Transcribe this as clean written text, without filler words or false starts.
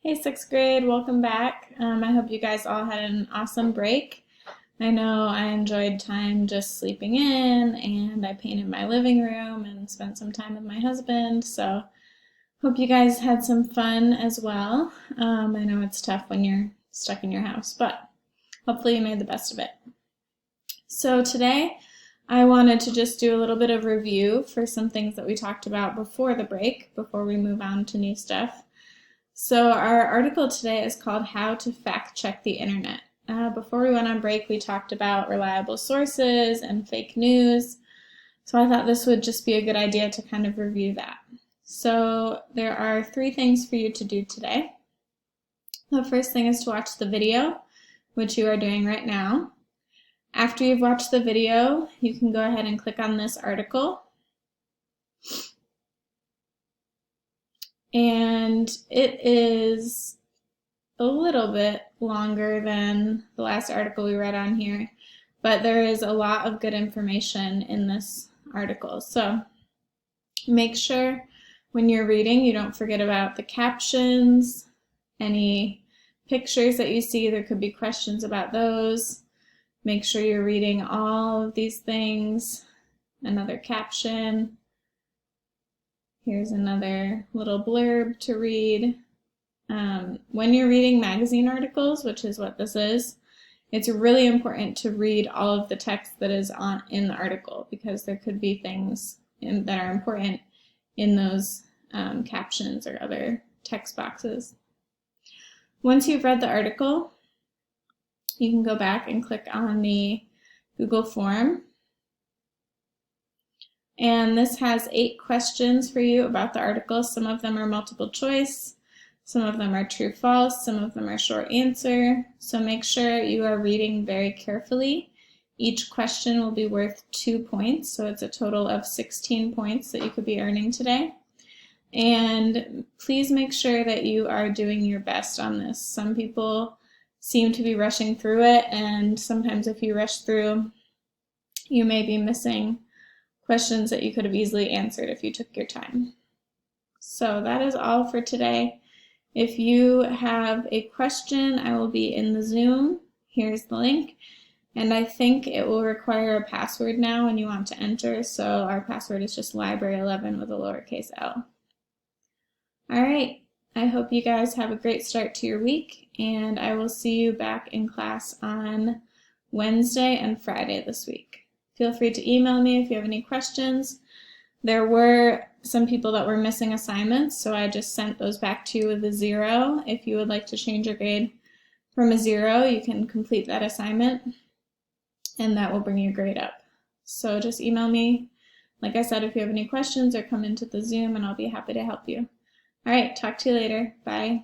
Hey, sixth grade, welcome back. I hope you guys all had an awesome break. I know I enjoyed time just sleeping in, and I painted my living room and spent some time with my husband. So, hope you guys had some fun as well. I know it's tough when you're stuck in your house, but hopefully you made the best of it. So, today I wanted to just do a little bit of review for some things that we talked about before the break, before we move on to new stuff. So our article today is called How to Fact Check the Internet. Before we went on break, we talked about reliable sources and fake news. So I thought this would just be a good idea to kind of review that. So there are 3 things for you to do today. The first thing is to watch the video, which you are doing right now. After you've watched the video, you can go ahead and click on this article. And it is a little bit longer than the last article we read on here, but there is a lot of good information in this article. So make sure when you're reading you don't forget about the captions, any pictures that you see. There could be questions about those. Make sure you're reading all of these things. Another caption. Here's another little blurb to read. When you're reading magazine articles, which is what this is, it's really important to read all of the text that is in the article, because there could be things that are important in those captions or other text boxes. Once you've read the article, you can go back and click on the Google form. And this has 8 questions for you about the article. Some of them are multiple choice. Some of them are true, false. Some of them are short answer. So make sure you are reading very carefully. Each question will be worth 2 points. So it's a total of 16 points that you could be earning today. And please make sure that you are doing your best on this. Some people seem to be rushing through it, and sometimes if you rush through, you may be missing questions that you could have easily answered if you took your time. So that is all for today. If you have a question, I will be in the Zoom. Here's the link. And I think it will require a password now when you want to enter. So our password is just library11 with a lowercase l. All right. I hope you guys have a great start to your week, and I will see you back in class on Wednesday and Friday this week. Feel free to email me if you have any questions. There were some people that were missing assignments, so I just sent those back to you with a 0. If you would like to change your grade from a 0, you can complete that assignment, and that will bring your grade up. So just email me, like I said, if you have any questions, or come into the Zoom, and I'll be happy to help you. All right, talk to you later. Bye.